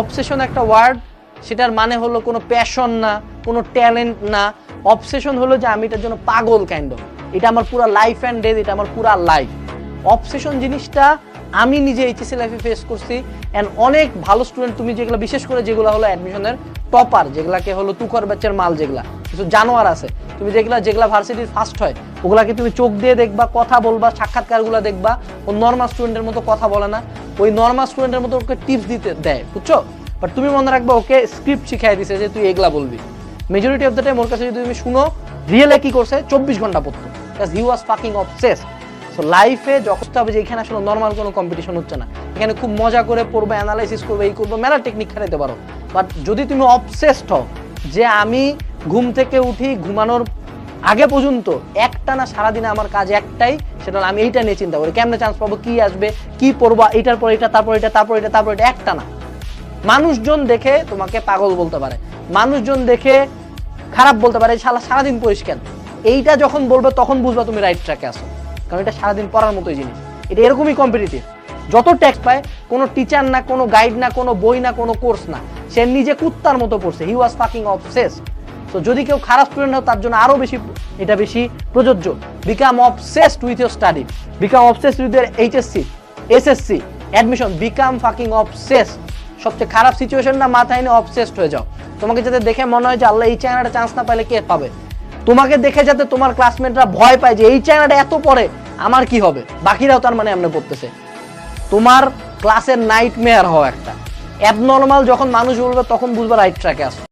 Obsession একটা word, সেটার মানে হলো কোনো প্যাশন না, কোনো ট্যালেন্ট না। অবসেশন হলো যে আমি এটার জন্য পাগল কাইন্ড অফ, এটা আমার পুরো লাইফ অ্যান্ড ডেথ, এটা আমার পুরো লাইফ। অবসেশন জিনিসটা আমি নিজে এইচএসসি লাইফে ফেস করছি। অ্যান্ড অনেক ভালো স্টুডেন্ট, তুমি যেগুলো বিশেষ করে যেগুলো হলো অ্যাডমিশনের টপার, যেগুলাকে হলো তুখর ব্যাচের মাল, যেগুলা কিছু জানোয়ার আছে, তুমি যেগুলা ভার্সিটির ফার্স্ট হয়, ওগুলাকে তুমি চোখ দিয়ে দেখবা, কথা বলবা, সাক্ষাৎকারগুলো দেখবা, ও নর্মাল স্টুডেন্টের মতো কথা বলে না, ওই নর্মাল স্টুডেন্টের মতো ওকে টিপস দিতে দেয়, বুঝছো? বাট তুমি মনে রাখবা ওকে স্ক্রিপ্ট শিখাই দিছে যে তুই এগুলা বলবি। মেজরিটি অফ দ্য টাইম ওর কাছে যদি তুমি শুনো, রিয়েলে কি করছে, 24 ঘন্টা পড়তো, because he was fucking obsessed. So লাইফে যখন হবে যে এখানে আসলে নর্মাল কোনো কম্পিটিশন হচ্ছে না, এখানে খুব মজা করে পড়বে, অ্যানালাইসিস করবে, এই করবো, মেলা টেকনিক খাটাইতে পারো। বাট যদি তুমি অবসেসড হও যে আমি ঘুম থেকে উঠি, ঘুমানোর আগে পর্যন্ত একটানা সারাদিনে আমার কাজ একটাই, সেটা হলো আমি এইটা নিয়ে চিন্তা করি, কেমনে চান্স পাবো, কি আসবে, কি পড়বো, এইটার পর এটা, তারপর এটা, তারপর এটা, তারপর এটা, একটানা। মানুষজন দেখে তোমাকে পাগল বলতে পারে, মানুষজন দেখে খারাপ বলতে পারে, সারাদিন পরিষ্কার, এইটা যখন বলবে তখন বুঝবা তুমি রাইট ট্র্যাকে আসো, কারণ এটা সারাদিন পড়ার মতোই জিনিস। এটা এরকমই কম্পিটিটিভ। যত টেক্সট পায়, কোনো টিচার না, কোনো গাইড না, কোনো বই না, কোনো কোর্স না, সে নিজে কুত্তার মতো পড়ছে। হি ওয়াজ ফাকিং অবসেসড। তো যদি কেউ খারাপ স্টুডেন্ট হয় তার জন্য আরো বেশি এটা বেশি প্রযোজ্য। Become obsessed with your study, become obsessed with your HSC, SSC, admission, become fucking obsessed. সবচেয়ে খারাপ সিচুয়েশনটা মাথায় নিয়ে অবসেসড হয়ে যাও। তোমাকে যাতে দেখে মনে হয় যে আল্লাহ এই চ্যানেলটা চান্স না পাইলে কে পাবে, তোমাকে দেখে যাতে তোমার ক্লাসমেটরা ভয় পায় যে এই চ্যানেলটা এত পড়ে, আমার কি হবে, বাকিরাও তার মানে এমনি পড়তেছে। তোমার ক্লাসের নাইটমেয়ার হওয়া একটা অ্যাবনর্মাল, যখন মানুষ বলবে তখন বুঝবা রাইট ট্র্যাকে আসো।